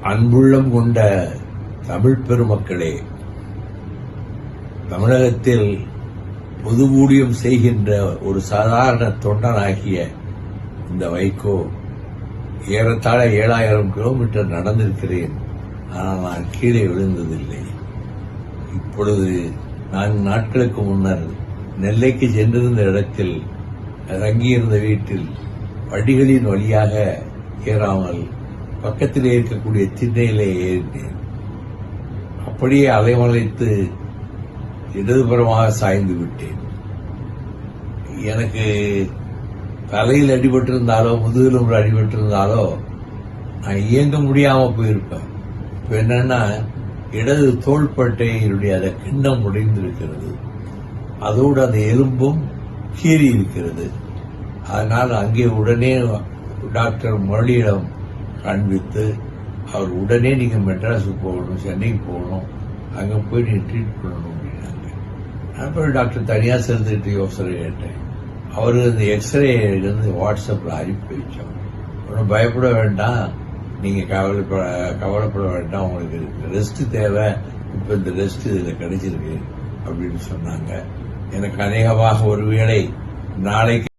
அன்புள்ளம் கொண்ட தமிழ் பெருமக்களே, தமிழகத்தில் பொது ஊழியம் செய்கின்ற ஒரு சாதாரண தொண்டனாகிய இந்த வைகோ ஏறத்தாழ 7000 கிலோமீட்டர் நடந்திருக்கிறேன். ஆனால் நான் கீழே விழுந்ததில்லை. இப்பொழுது 4 நாட்களுக்கு முன்னர் நெல்லைக்கு சென்றிருந்த இடத்தில் தங்கியிருந்த வீட்டில் படிகளின் வழியாக ஏறாமல் பக்கத்திலே இருக்கக்கூடிய திண்ணையிலே ஏறினேன். அப்படியே அலைமலைத்து இடதுபுறமாக சாய்ந்து விட்டேன். எனக்கு தலையில் அடிபட்டிருந்தாலோ முதுகெலும்பு அடிபட்டிருந்தாலோ நான் இயங்க முடியாம போயிருப்பேன். இப்ப என்னன்னா, இடது தோள்பட்டையினுடைய அந்த கிண்ணம் உடைந்திருக்கிறது, அதோடு அந்த எலும்பும் கீறி இருக்கிறது. அதனால் அங்கே உடனே டாக்டர் முரளியிடம் காண்பித்து அவர் உடனே நீங்க மெட்ராஸுக்கு போகணும், சென்னைக்கு போகணும், அங்க போய் நீங்க ட்ரீட் பண்ணணும் அப்படின்னாங்க. அப்புறம் டாக்டர் தனியா சேர்ந்துட்டு யோசனை கேட்டேன். அவரு இந்த எக்ஸ்ரே இருந்து வாட்ஸ்அப்ல அனுப்பி வச்சோம். ஒன்றும் பயப்பட வேண்டாம், நீங்க கவலைப்பட வேண்டாம், உங்களுக்கு ரெஸ்ட் தேவை, இப்ப இந்த ரெஸ்ட் இதுல கிடைச்சிருக்கு அப்படின்னு சொன்னாங்க. எனக்கு அநேகமாக ஒருவேளை நாளைக்கு